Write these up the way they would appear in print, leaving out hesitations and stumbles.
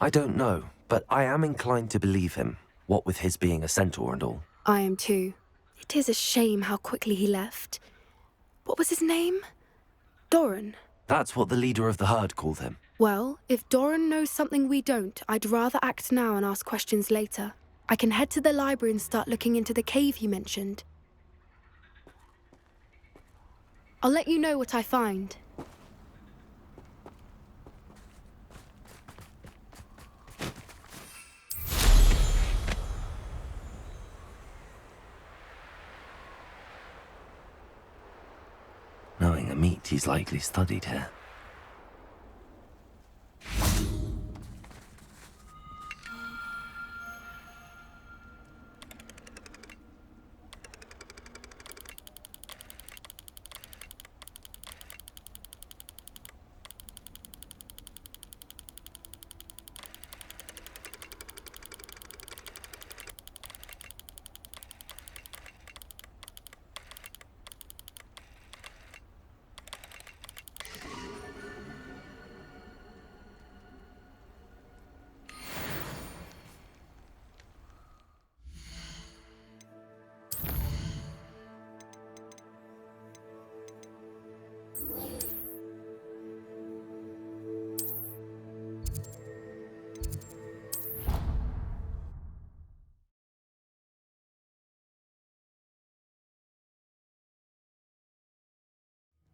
I don't know, but I am inclined to believe him, what with his being a centaur and all. I am too. It is a shame how quickly he left. What was his name? Doran. That's what the leader of the herd called him. Well, if Doran knows something we don't, I'd rather act now and ask questions later. I can head to the library and start looking into the cave he mentioned. I'll let you know what I find. Knowing a meat, he's likely studied here.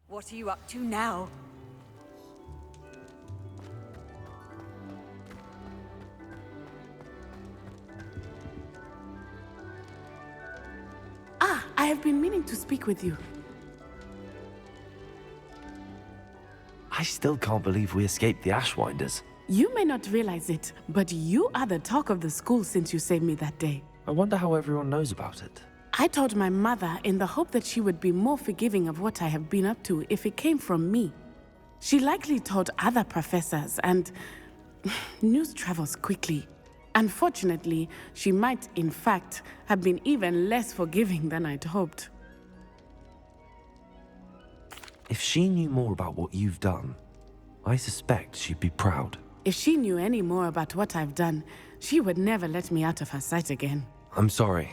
What are you up to now? I have been meaning to speak with you. I still can't believe we escaped the Ashwinders. You may not realize it, but you are the talk of the school since you saved me that day. I wonder how everyone knows about it. I told my mother in the hope that she would be more forgiving of what I have been up to if it came from me. She likely told other professors, and news travels quickly. Unfortunately, she might, in fact, have been even less forgiving than I'd hoped. If she knew more about what you've done, I suspect she'd be proud. If she knew any more about what I've done, she would never let me out of her sight again. I'm sorry.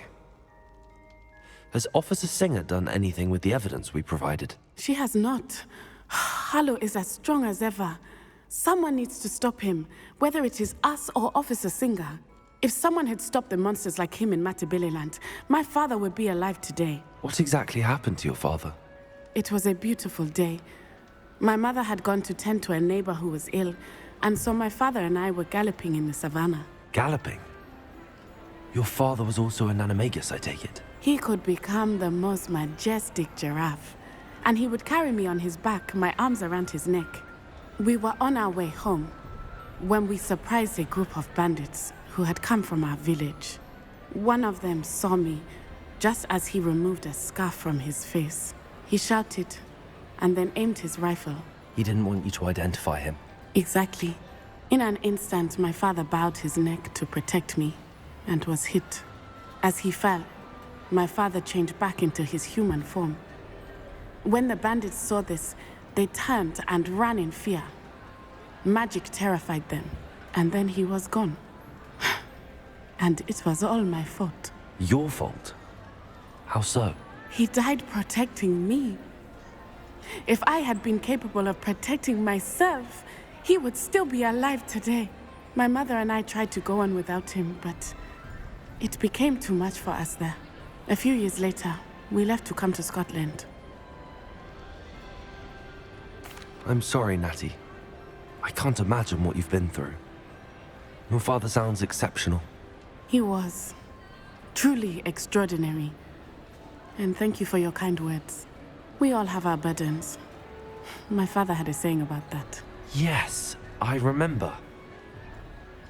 Has Officer Singer done anything with the evidence we provided? She has not. Harlow is as strong as ever. Someone needs to stop him, whether it is us or Officer Singer. If someone had stopped the monsters like him in Matabeleland, my father would be alive today. What exactly happened to your father? It was a beautiful day. My mother had gone to tend to a neighbor who was ill, and so my father and I were galloping in the savannah. Galloping? Your father was also an animagus, I take it? He could become the most majestic giraffe, and he would carry me on his back, my arms around his neck. We were on our way home when we surprised a group of bandits who had come from our village. One of them saw me just as he removed a scarf from his face. He shouted and then aimed his rifle. He didn't want you to identify him. Exactly. In an instant, my father bowed his neck to protect me and was hit. As he fell, my father changed back into his human form. When the bandits saw this, they turned and ran in fear. Magic terrified them, and then he was gone. And it was all my fault. Your fault? How so? He died protecting me. If I had been capable of protecting myself, he would still be alive today. My mother and I tried to go on without him, but it became too much for us there. A few years later, we left to come to Scotland. I'm sorry, Natty. I can't imagine what you've been through. Your father sounds exceptional. He was truly extraordinary. And thank you for your kind words. We all have our burdens. My father had a saying about that. Yes, I remember.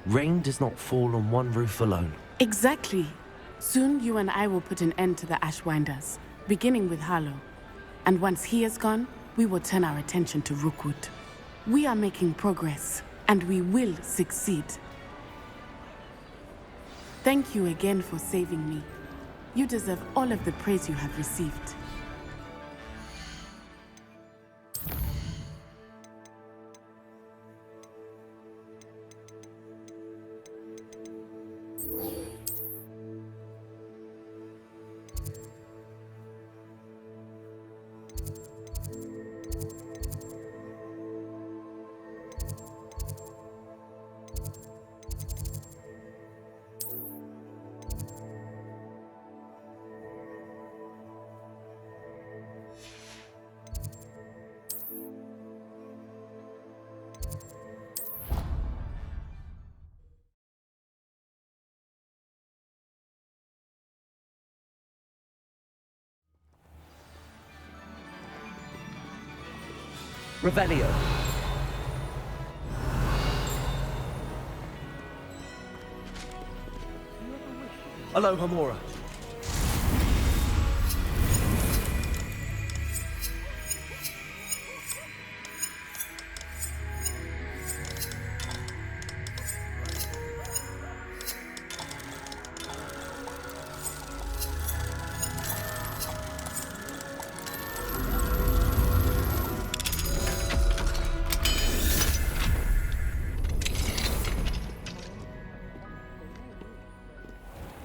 Rain does not fall on one roof alone. Exactly. Soon you and I will put an end to the Ashwinders, beginning with Harlow. And once he is gone, we will turn our attention to Rookwood. We are making progress, and we will succeed. Thank you again for saving me. You deserve all of the praise you have received. Revelio. Aloha Mora.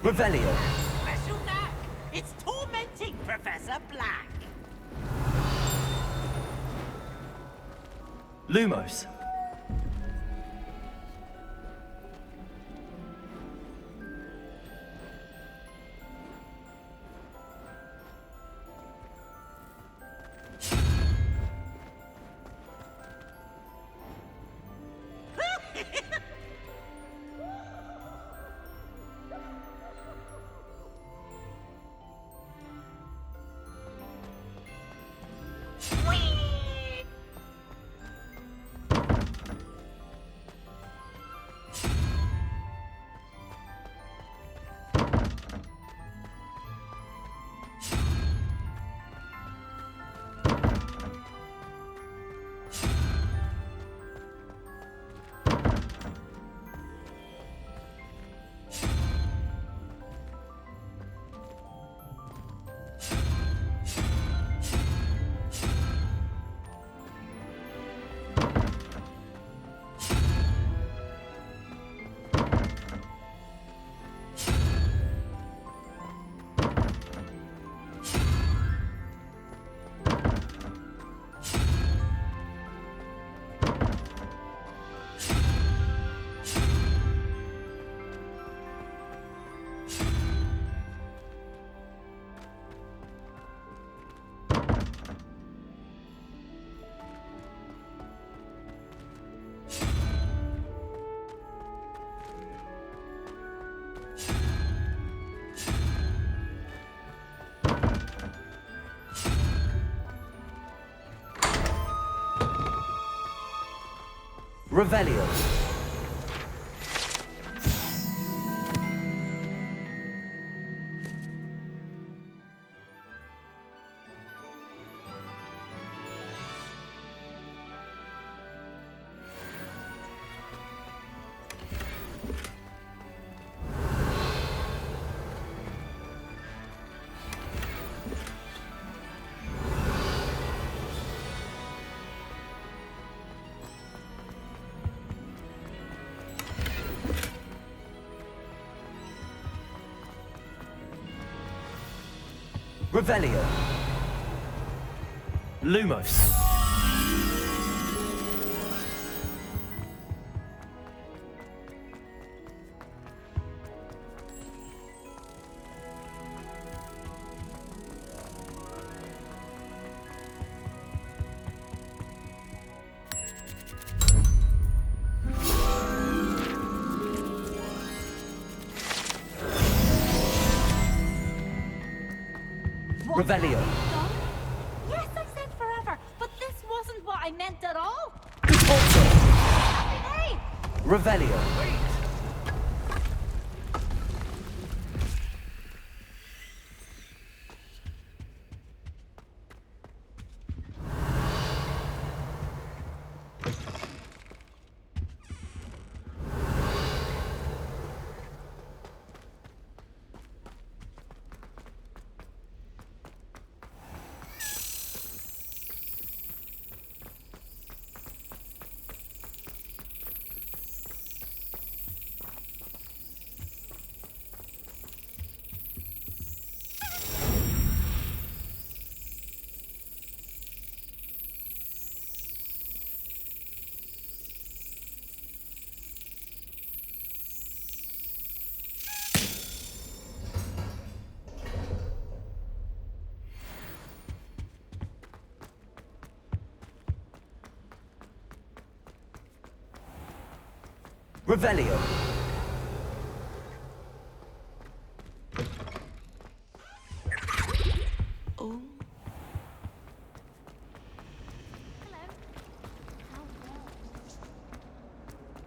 Revelio. Special knack! It's tormenting Professor Black! Lumos. Revelio. Revelio. Lumos. Revelio. Yes, I said forever, but this wasn't what I meant at all. Also. Hey! Revelio. Revelio. Oh.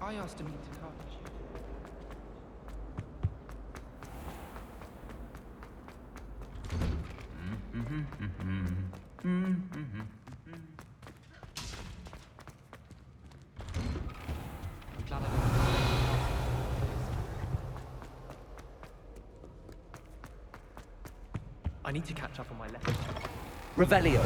I asked him to touch. I'm glad I didn't. I need to catch up on my lessons. Revelio.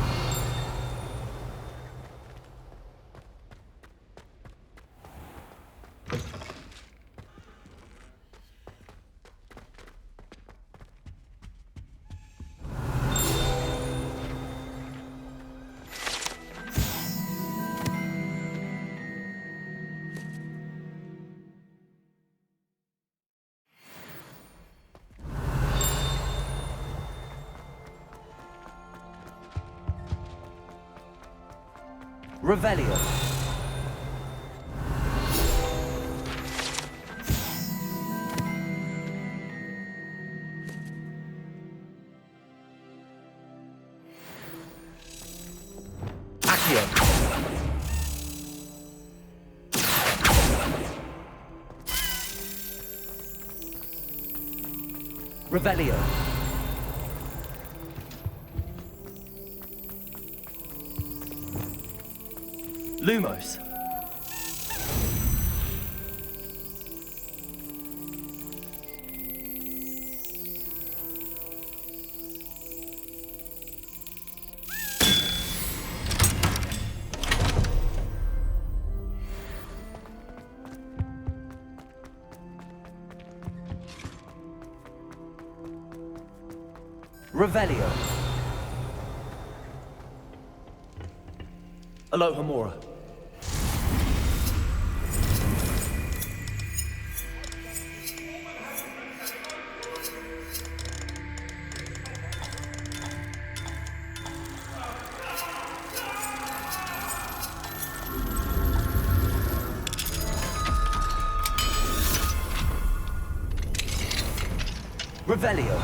Revelio. Accio. Revelio. Lumos. Revelio. Alohomora. Revelio.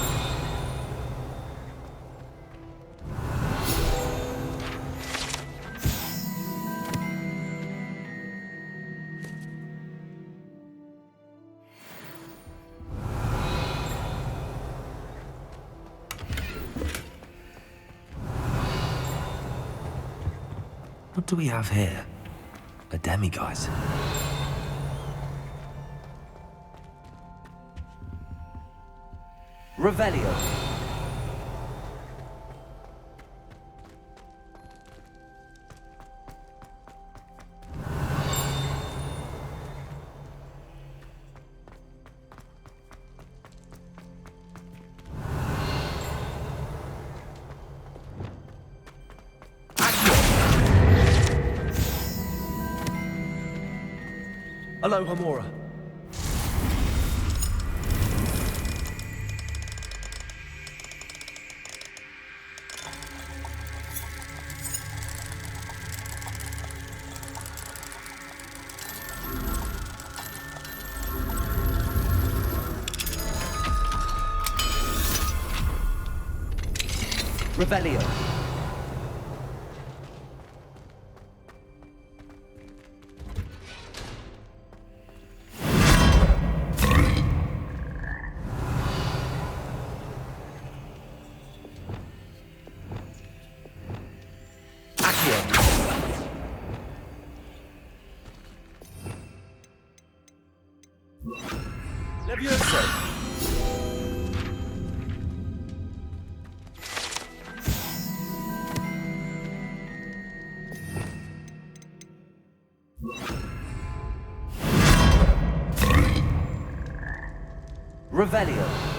What do we have here? A demiguise. Revelio. Alohomora. Revelio. Levioso. Revelio.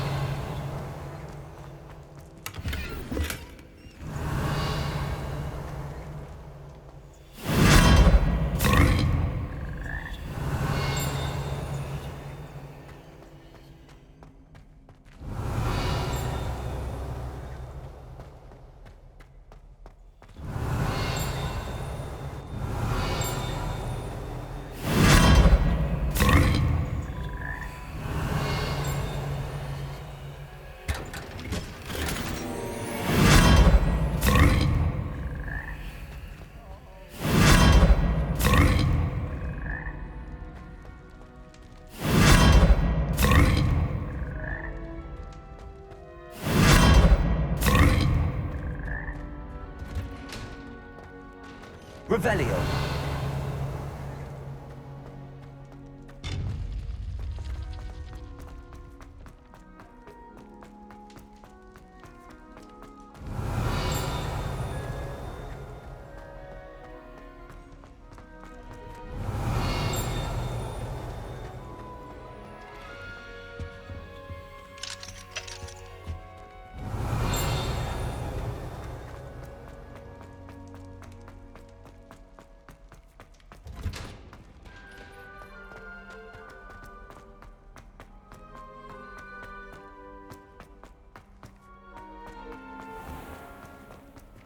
Revelio.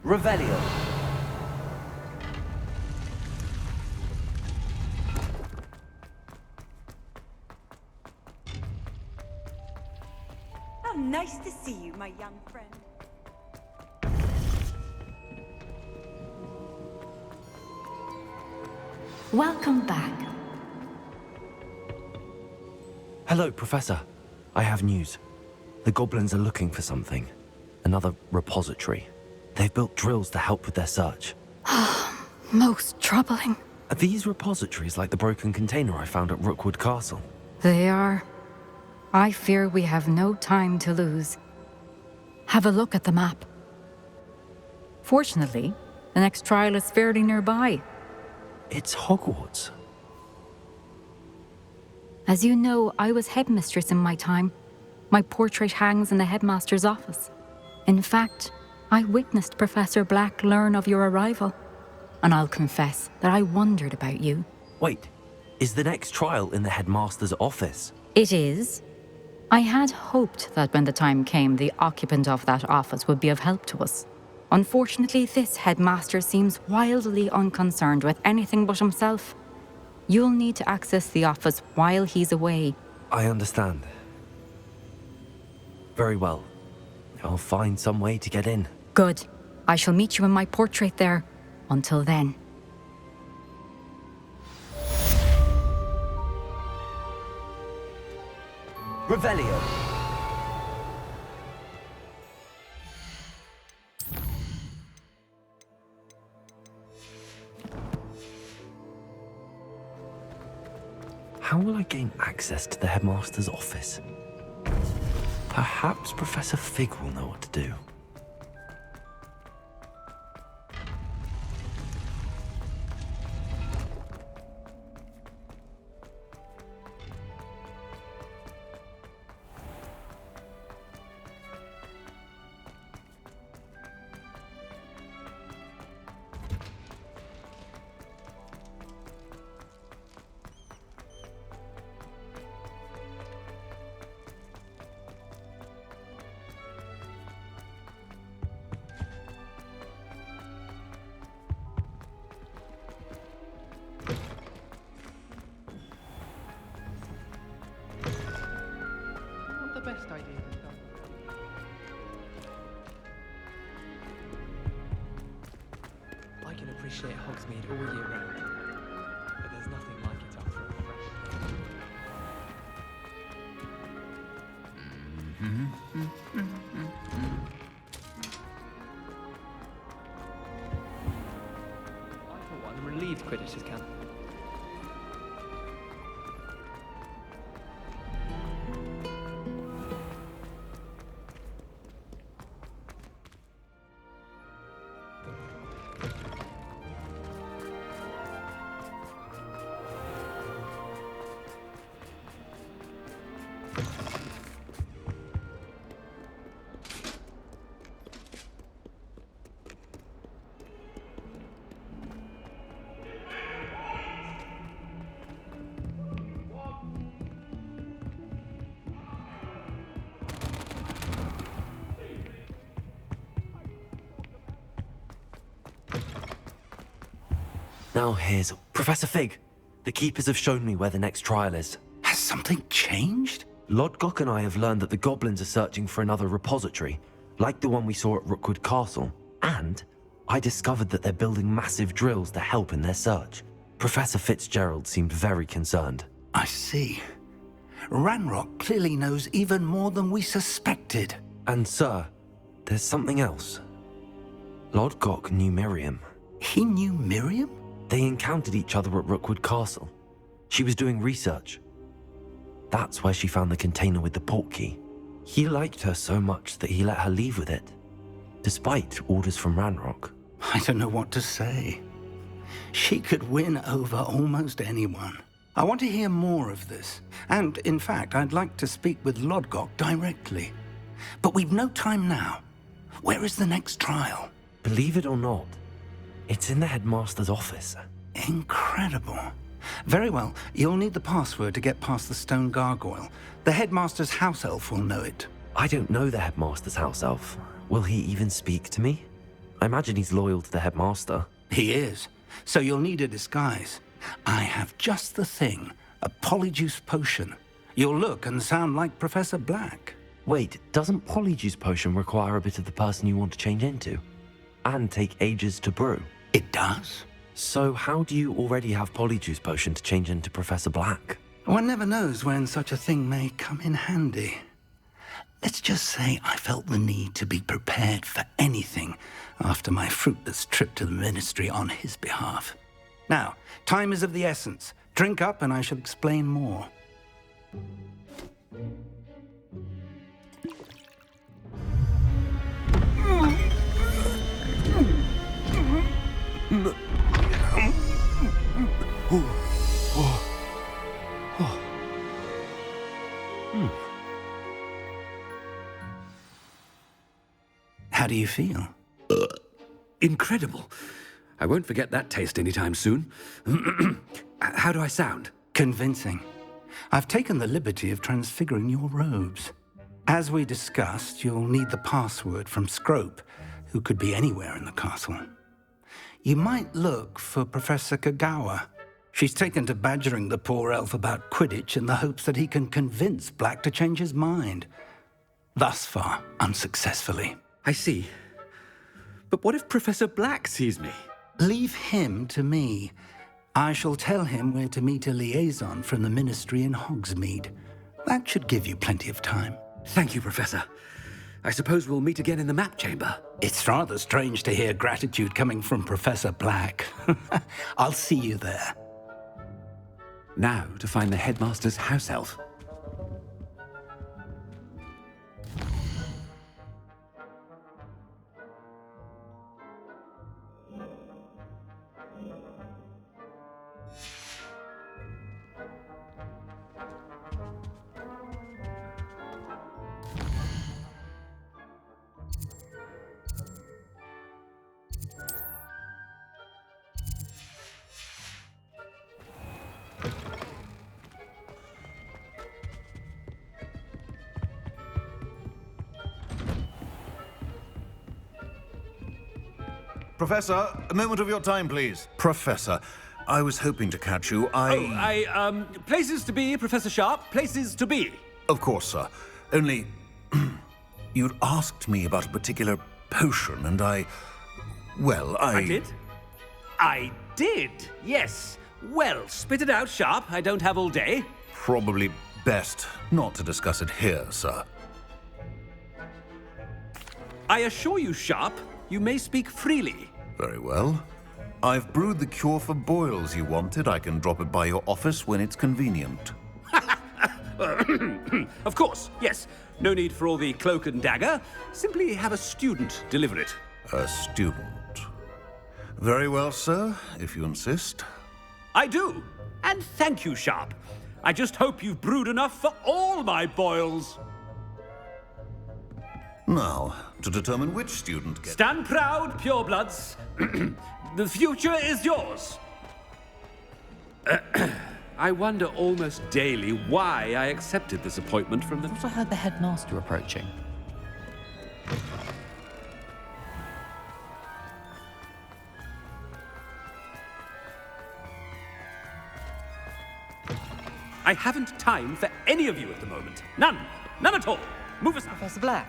Revelio. How nice to see you, my young friend. Welcome back. Hello, Professor. I have news. The goblins are looking for something. Another repository. They've built drills to help with their search. Most troubling. Are these repositories like the broken container I found at Rookwood Castle? They are. I fear we have no time to lose. Have a look at the map. Fortunately, the next trial is fairly nearby. It's Hogwarts. As you know, I was headmistress in my time. My portrait hangs in the headmaster's office. In fact, I witnessed Professor Black learn of your arrival. And I'll confess that I wondered about you. Wait, is the next trial in the headmaster's office? It is. I had hoped that when the time came, the occupant of that office would be of help to us. Unfortunately, this headmaster seems wildly unconcerned with anything but himself. You'll need to access the office while he's away. I understand. Very well. I'll find some way to get in. Good. I shall meet you in my portrait there. Until then. Revelio. How will I gain access to the headmaster's office? Perhaps Professor Fig will know what to do. Not the best idea to start. I can appreciate Hogsmeade all year round, but there's nothing like it after a fresh day. I, for one, am relieved Quidditch is cancelled. Now here's Professor Fig. The keepers have shown me where the next trial is. Has something changed? Lodgok and I have learned that the goblins are searching for another repository, like the one we saw at Rookwood Castle. And I discovered that they're building massive drills to help in their search. Professor Fitzgerald seemed very concerned. I see. Ranrock clearly knows even more than we suspected. And sir, there's something else. Lodgok knew Miriam. He knew Miriam? They encountered each other at Rookwood Castle. She was doing research. That's where she found the container with the portkey. He liked her so much that he let her leave with it, despite orders from Ranrock. I don't know what to say. She could win over almost anyone. I want to hear more of this. And, in fact, I'd like to speak with Lodgok directly. But we've no time now. Where is the next trial? Believe it or not, it's in the headmaster's office. Incredible. Very well. You'll need the password to get past the stone gargoyle. The headmaster's house elf will know it. I don't know the headmaster's house elf. Will he even speak to me? I imagine he's loyal to the headmaster. He is. So you'll need a disguise. I have just the thing. A polyjuice potion. You'll look and sound like Professor Black. Wait, doesn't Polyjuice Potion require a bit of the person you want to change into? And take ages to brew? It does? So how do you already have Polyjuice Potion to change into Professor Black? One never knows when such a thing may come in handy. Let's just say I felt the need to be prepared for anything after my fruitless trip to the Ministry on his behalf. Now, time is of the essence. Drink up and I shall explain more. How do you feel? Incredible. I won't forget that taste anytime soon. How do I sound? Convincing. I've taken the liberty of transfiguring your robes. As we discussed, you'll need the password from Scrope, who could be anywhere in the castle. You might look for Professor Kagawa. She's taken to badgering the poor elf about Quidditch in the hopes that he can convince Black to change his mind. Thus far, unsuccessfully. I see. But what if Professor Black sees me? Leave him to me. I shall tell him where to meet a liaison from the Ministry in Hogsmeade. That should give you plenty of time. Thank you, Professor. I suppose we'll meet again in the map chamber. It's rather strange to hear gratitude coming from Professor Black. I'll see you there. Now to find the headmaster's house elf. Professor, a moment of your time, please. Professor, I was hoping to catch you. Places to be, Professor Sharp, places to be. Of course, sir. Only, you'd asked me about a particular potion, and I did? I did, yes. Well, spit it out, Sharp. I don't have all day. Probably best not to discuss it here, sir. I assure you, Sharp, you may speak freely. Very well. I've brewed the cure for boils you wanted. I can drop it by your office when it's convenient. Of course, yes. No need for all the cloak and dagger. Simply have a student deliver it. A student. Very well, sir, if you insist. I do. And thank you, Sharp. I just hope you've brewed enough for all my boils. Now, to determine which student gets... Stand proud, purebloods. The future is yours. I wonder almost daily why I accepted this appointment from the... I heard the headmaster approaching. I haven't time for any of you at the moment. None. None at all. Move aside. Professor Black,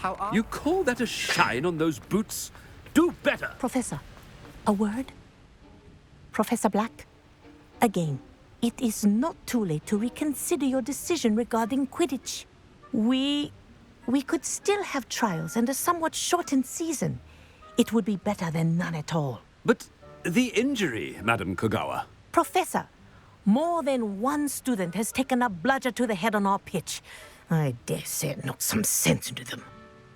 how are you? Call that a shine on those boots? Do better. Professor, a word? Professor Black, again, it is not too late to reconsider your decision regarding Quidditch. We could still have trials and a somewhat shortened season. It would be better than none at all. But The injury, Madam Kogawa. Professor, more than one student has taken a bludger to the head on our pitch. I dare say it knocked some sense into them.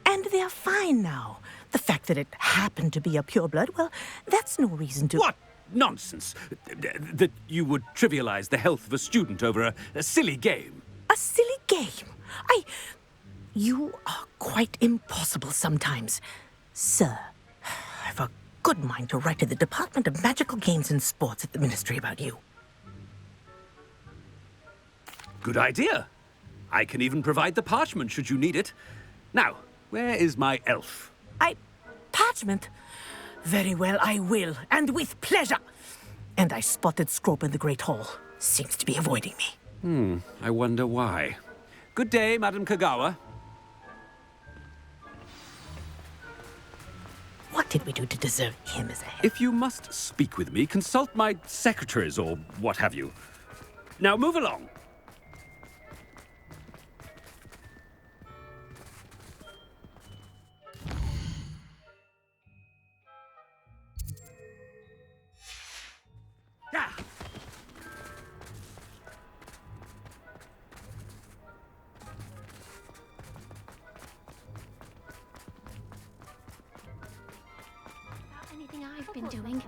And they're fine now. The fact that it happened to be a pureblood, well, that's no reason to... What nonsense! That you would trivialize the health of a student over a silly game. A silly game? You are quite impossible sometimes. Sir, I've a good mind to write to the Department of Magical Games and Sports at the Ministry about you. Good idea. I can even provide the parchment should you need it. Now, where is my elf? Parchment? Very well, I will, and with pleasure. And I spotted Scrope in the Great Hall. Seems to be avoiding me. I wonder why. Good day, Madam Kogawa. What did we do to deserve him as a head? If you must speak with me, consult my secretaries or what have you. Now move along. Ah! Anything I've been doing?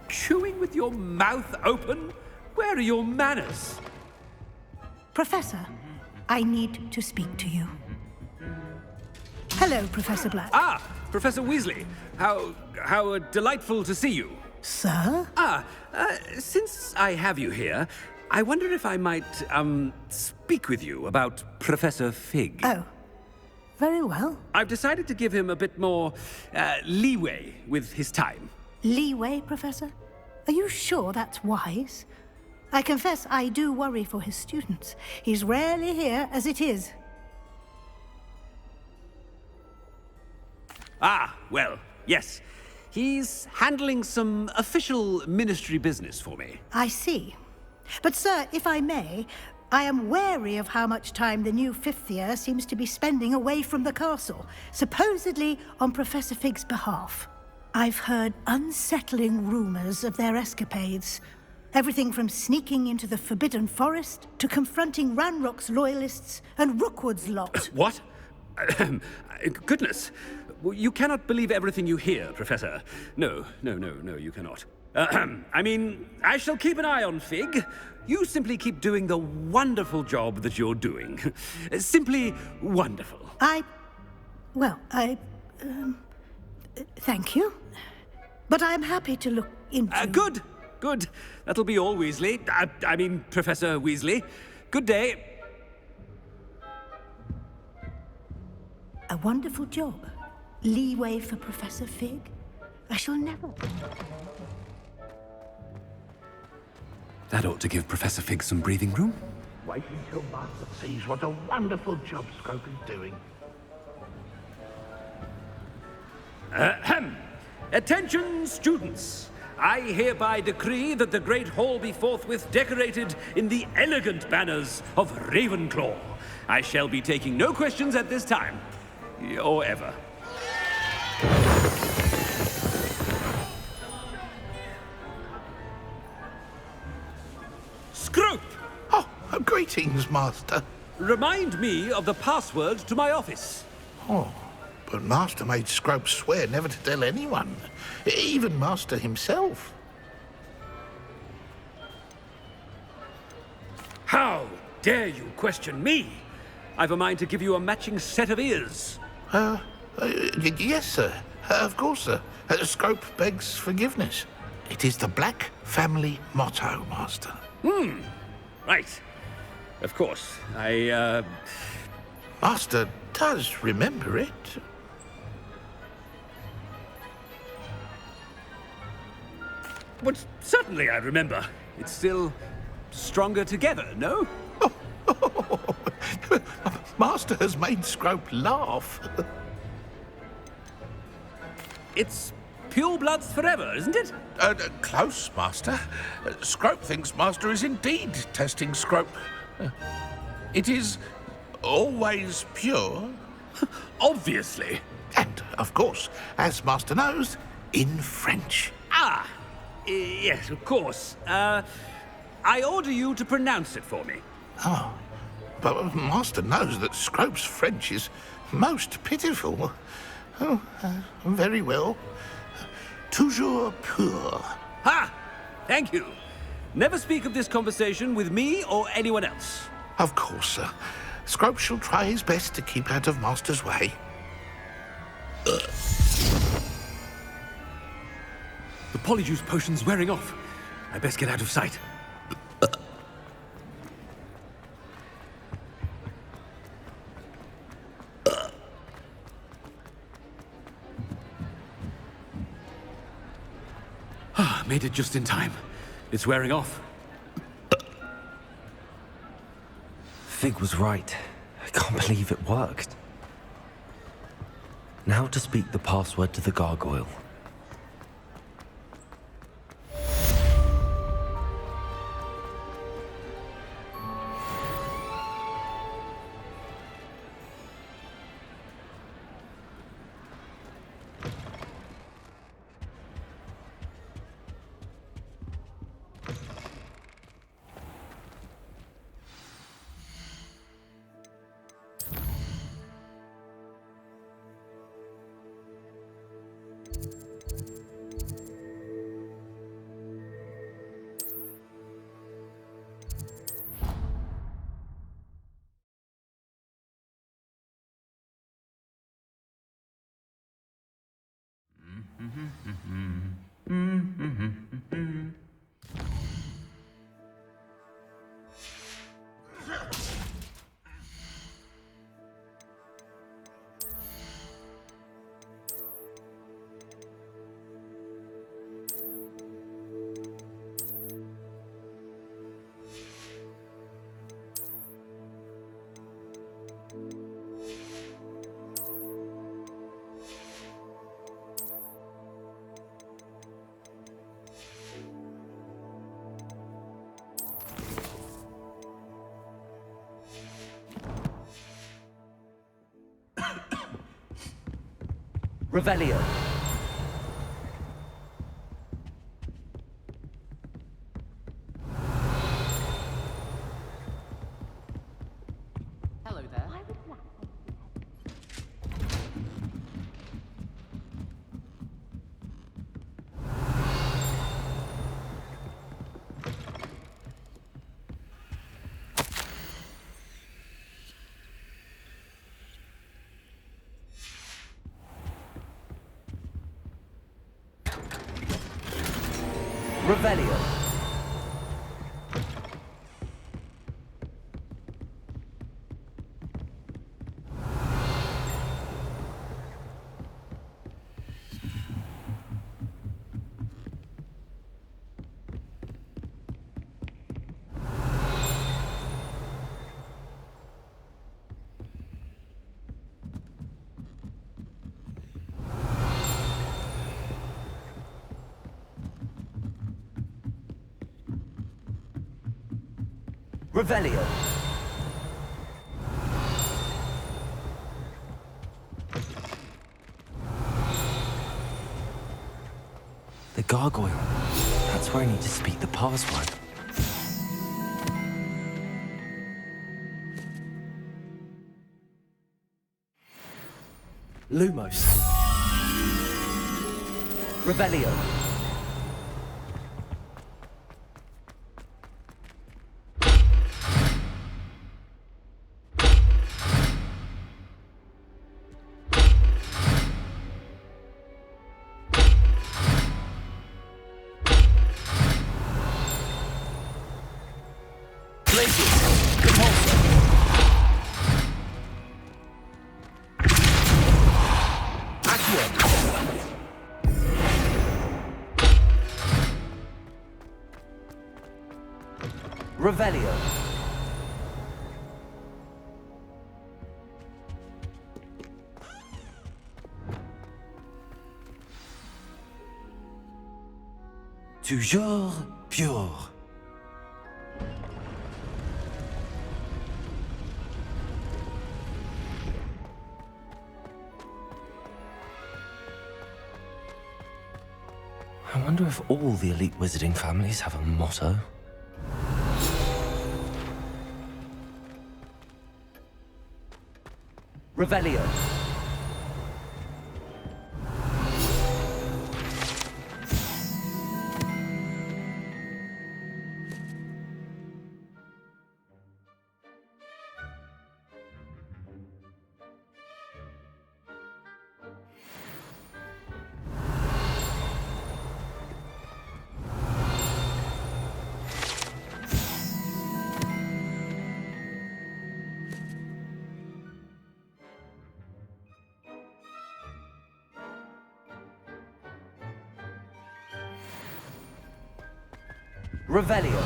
Chewing with your mouth open? Where are your manners? Professor, I need to speak to you. Hello, Professor Black. Ah, Professor Weasley. How delightful to see you. Sir? Since I have you here, I wonder if I might, speak with you about Professor Fig. Oh, very well. I've decided to give him a bit more, leeway with his time. Leeway, Professor? Are you sure that's wise? I confess I do worry for his students. He's rarely here as it is. Ah, well, yes. He's handling some official ministry business for me. I see. But, sir, if I may, I am wary of how much time the new fifth year seems to be spending away from the castle, supposedly on Professor Fig's behalf. I've heard unsettling rumors of their escapades. Everything from sneaking into the Forbidden Forest to confronting Ranrock's loyalists and Rookwood's lot. What? Goodness. You cannot believe everything you hear, Professor. No, you cannot. I mean, I shall keep an eye on Fig. You simply keep doing the wonderful job that you're doing. Simply wonderful. Thank you. But I'm happy to look into... Good. That'll be all, Weasley. I mean, Professor Weasley. Good day. A wonderful job. Leeway for Professor Fig. I shall never... That ought to give Professor Fig some breathing room. Wait until Master sees what a wonderful job Scrope is doing. Attention, students. I hereby decree that the Great Hall be forthwith decorated in the elegant banners of Ravenclaw. I shall be taking no questions at this time. Or ever. Scrope! Oh, greetings, Master. Remind me of the password to my office. Oh, but Master made Scrope swear never to tell anyone, even Master himself. How dare you question me? I've a mind to give you a matching set of ears. Yes, sir. Of course, sir. Scrope begs forgiveness. It is the Black family motto, Master. Right. Of course. Master does remember it. But certainly I remember. It's still stronger together, no? Master has made Scrope laugh. It's pure bloods forever, isn't it? Close, Master. Scrope thinks Master is indeed testing Scrope. It is always pure? Obviously. And, of course, as Master knows, in French. Ah, yes, of course. I order you to pronounce it for me. Oh, but Master knows that Scrope's French is most pitiful. Oh, very well. Toujours pur. Ha! Thank you. Never speak of this conversation with me or anyone else. Of course, sir. Scrope shall try his best to keep out of Master's way. The polyjuice potion's wearing off. I best get out of sight. Made it just in time. It's wearing off. Fig was right. I can't believe it worked. Now to speak the password to the gargoyle. Revelio. Hello there. Revelio. Revelio. The gargoyle. That's where I need to speak the password. Lumos. Revelio. Revelio. Toujours pure. wonder if all the elite wizarding families have a motto. Revelio. Revelio.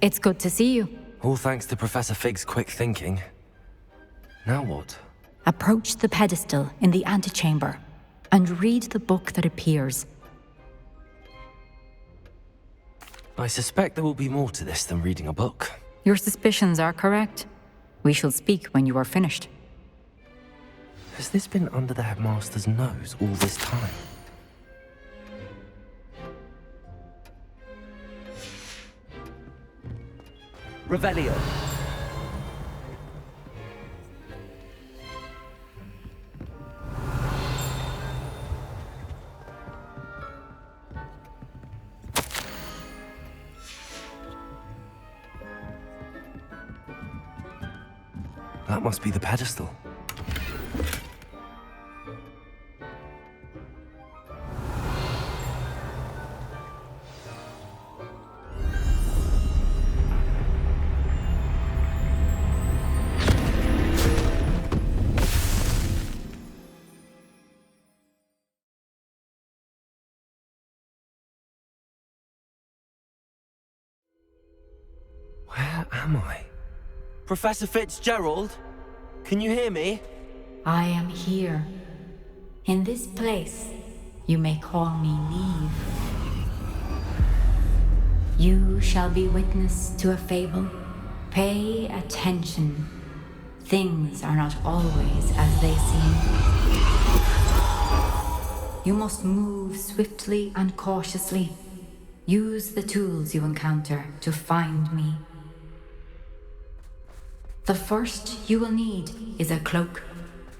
It's good to see you. All thanks to Professor Fig's quick thinking. Now what? Approach the pedestal in the antechamber and read the book that appears. I suspect there will be more to this than reading a book. Your suspicions are correct. We shall speak when you are finished. Has this been under the headmaster's nose all this time? Revelio. That must be the pedestal. Where am I? Professor Fitzgerald? Can you hear me? I am here. In this place, you may call me Neve. You shall be witness to a fable. Pay attention. Things are not always as they seem. You must move swiftly and cautiously. Use the tools you encounter to find me. The first you will need is a cloak.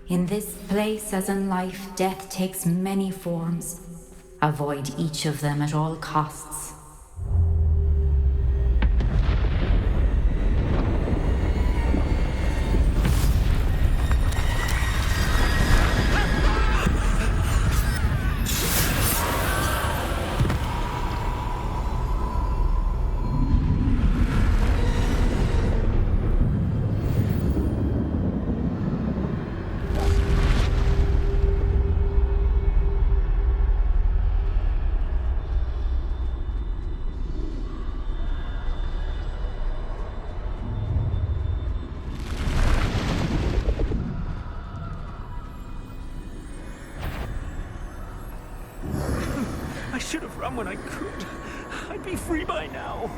In this place, as in life, death takes many forms. Avoid each of them at all costs. I should have run when I could. I'd be free by now.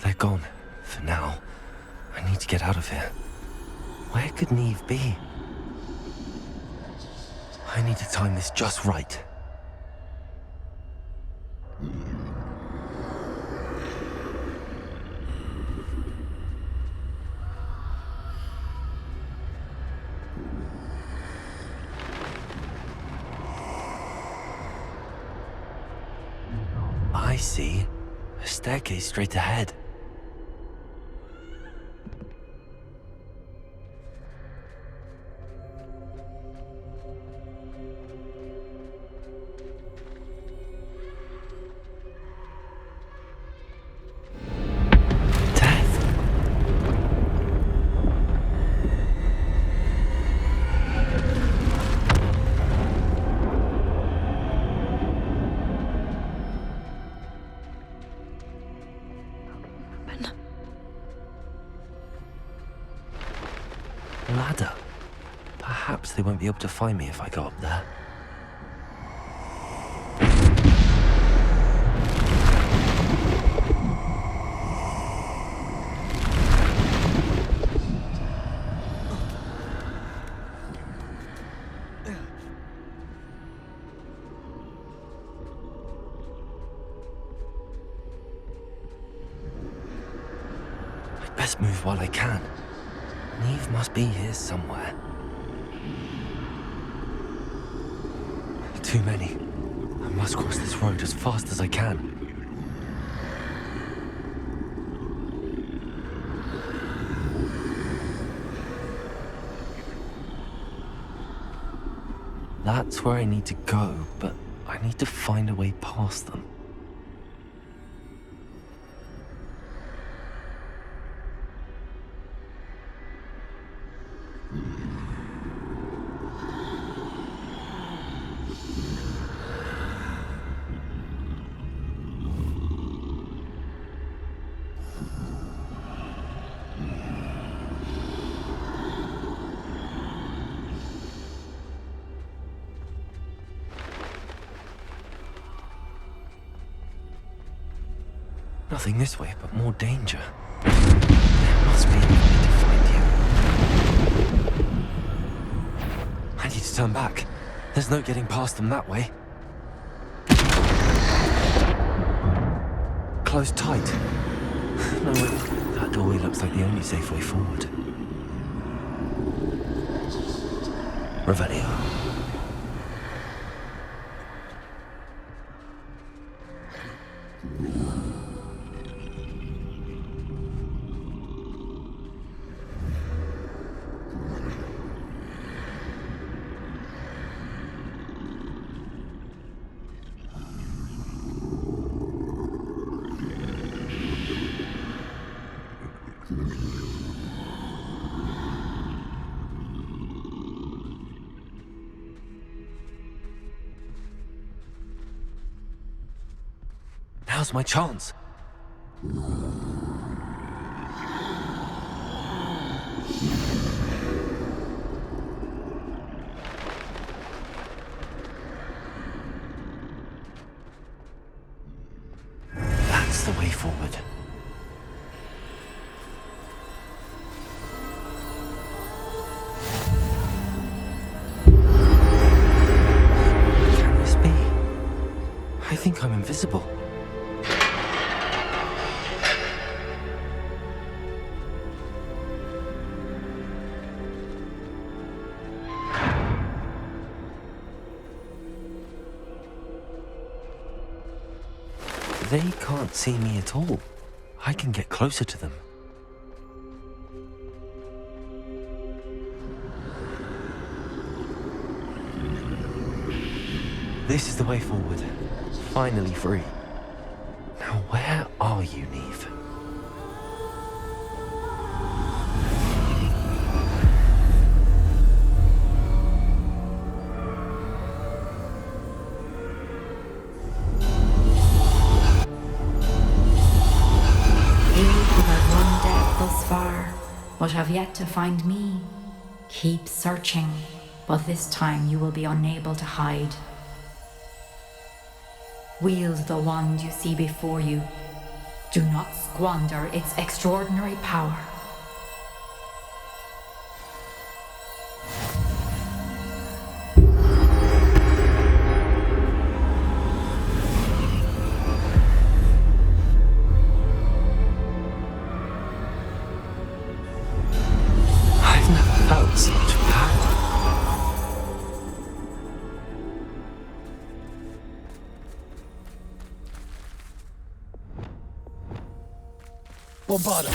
They're gone, for now. I need to get out of here. Where could Neve be? I need to time this just right. I see a staircase straight ahead. Ladder. Perhaps they won't be able to find me if I go up there. best move while I can. Neve must be here somewhere. Too many. I must cross this road as fast as I can. That's where I need to go, but I need to find a way past them. Nothing this way, but more danger. There must be a way to find you. I need to turn back. There's no getting past them that way. Closed tight. No, wait. That doorway looks like the only safe way forward. Revelio. Now's my chance. That's the way forward. Can this be? I think I'm invisible. They can't see me at all. I can get closer to them. This is the way forward. Finally free. Now where are you, Neve? But have yet to find me. Keep searching, but this time you will be unable to hide. Wield the wand you see before you. Do not squander its extraordinary power. Bombarda.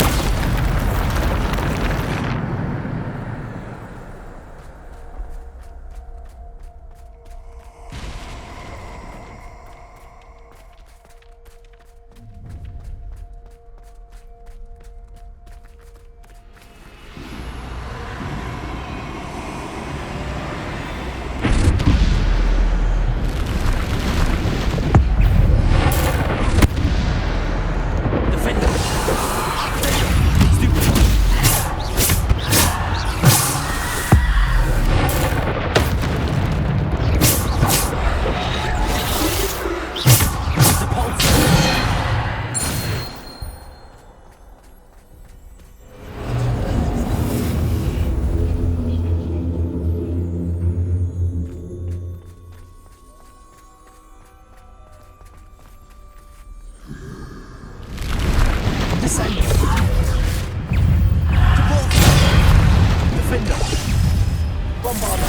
Defend them. Defender!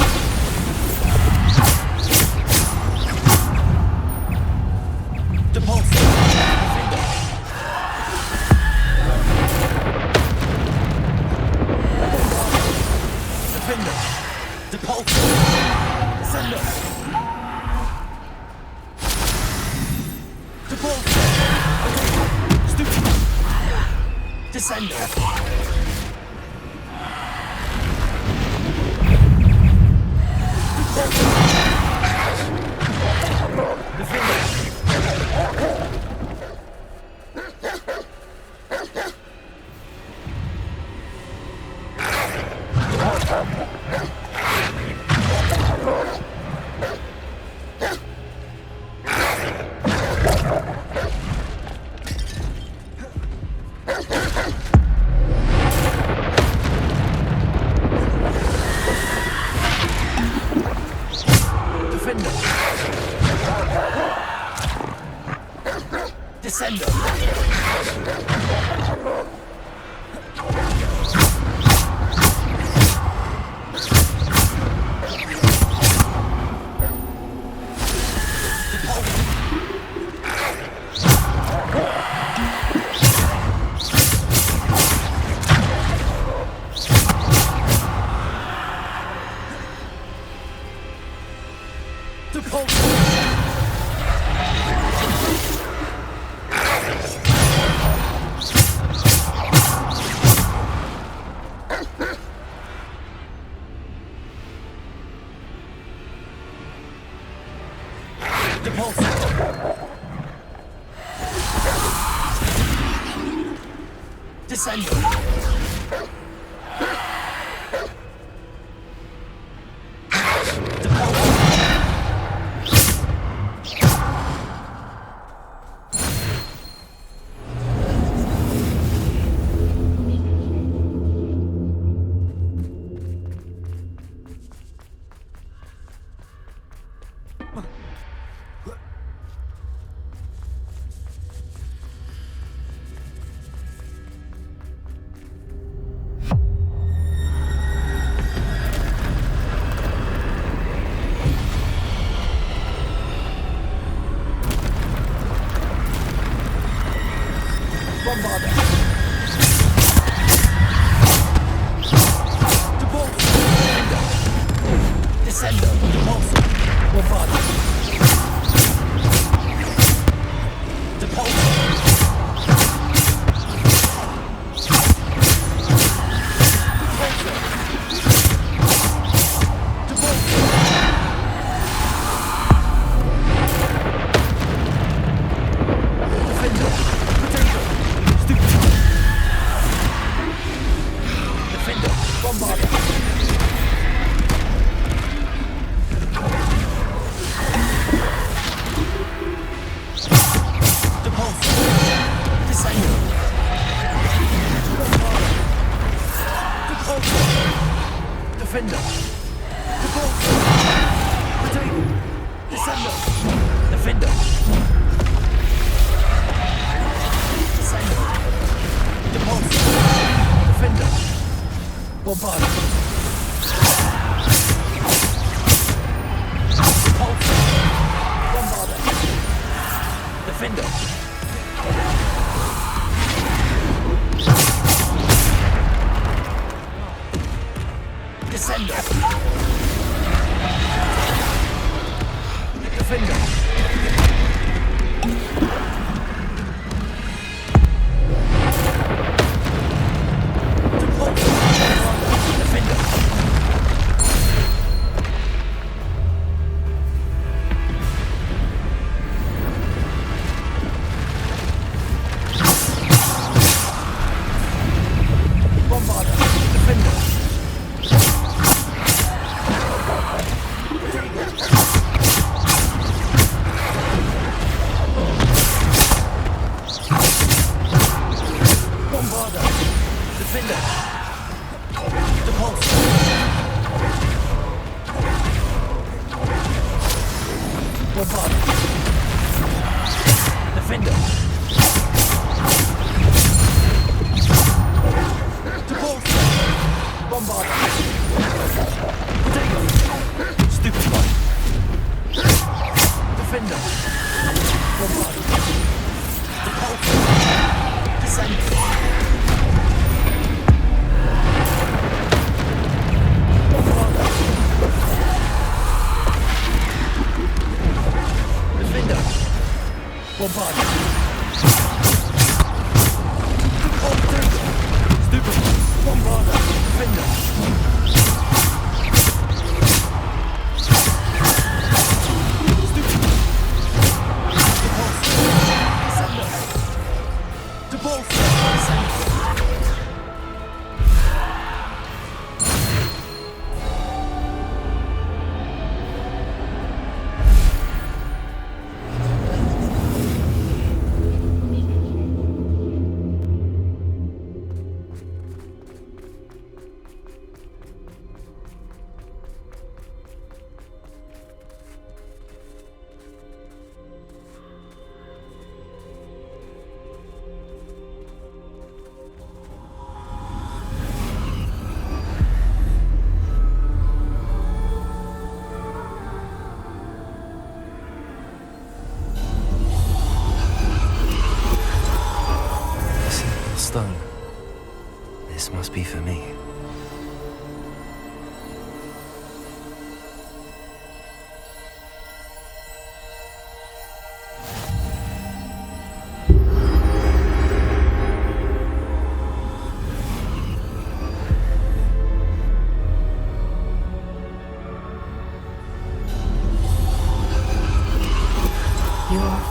Defense!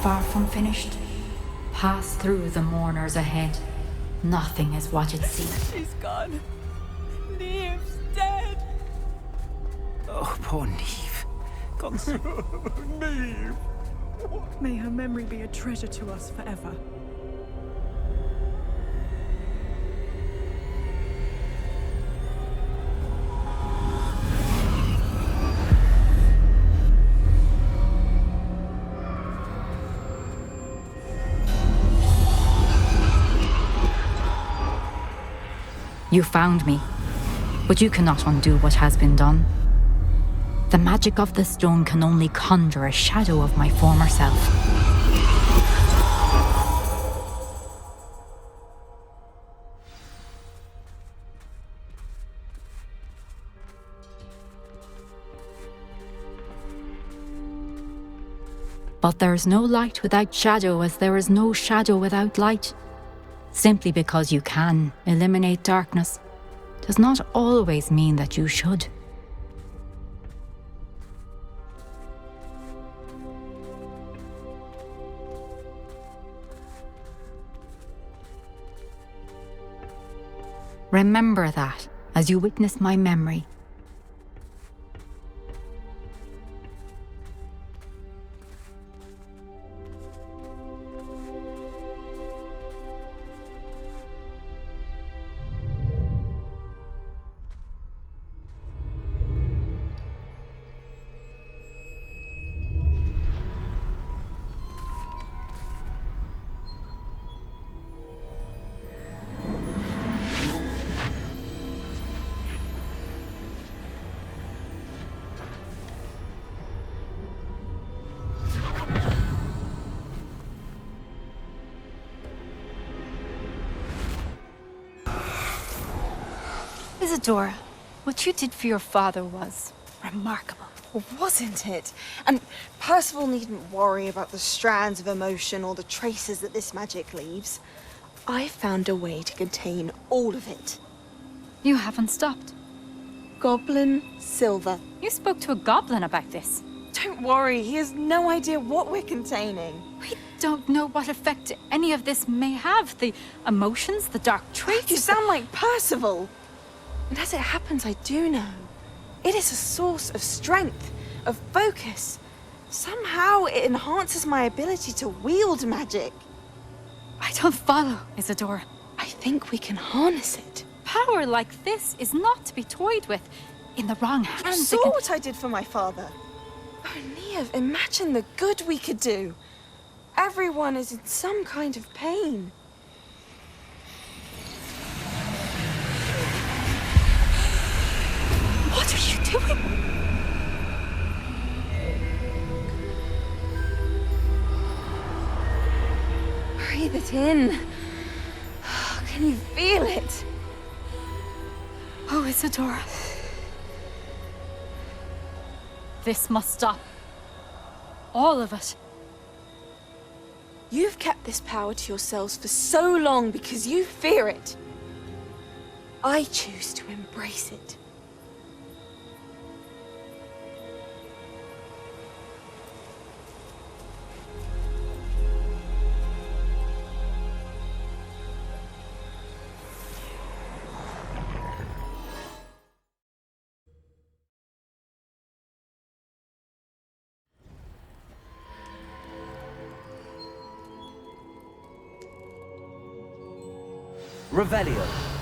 far from finished. Pass through the mourners ahead. Nothing is what it seems. She's gone. Neve's dead. Oh, poor Neve. Gone so... Neve. May her memory be a treasure to us forever. You found me, but you cannot undo what has been done. The magic of the stone can only conjure a shadow of my former self. But there is no light without shadow, as there is no shadow without light. Simply because you can eliminate darkness does not always mean that you should. Remember that as you witness my memory. Isadora, what you did for your father was remarkable. Wasn't it? And Percival needn't worry about the strands of emotion or the traces that this magic leaves. I found a way to contain all of it. You haven't stopped. Goblin Silver. You spoke to a goblin about this. Don't worry, he has no idea what we're containing. We don't know what effect any of this may have. The emotions, the dark traits. You sound like Percival. And as it happens, I do know. It is a source of strength, of focus. Somehow it enhances my ability to wield magic. I don't follow, Isadora. I think we can harness it. Power like this is not to be toyed with. In the wrong hands, You saw what I did for my father. Oh, Neve, imagine the good we could do. Everyone is in some kind of pain. What are you doing? Breathe it in. Can you feel it? Oh, Isadora. This must stop. All of it. You've kept this power to yourselves for so long because you fear it. I choose to embrace it. Revelio.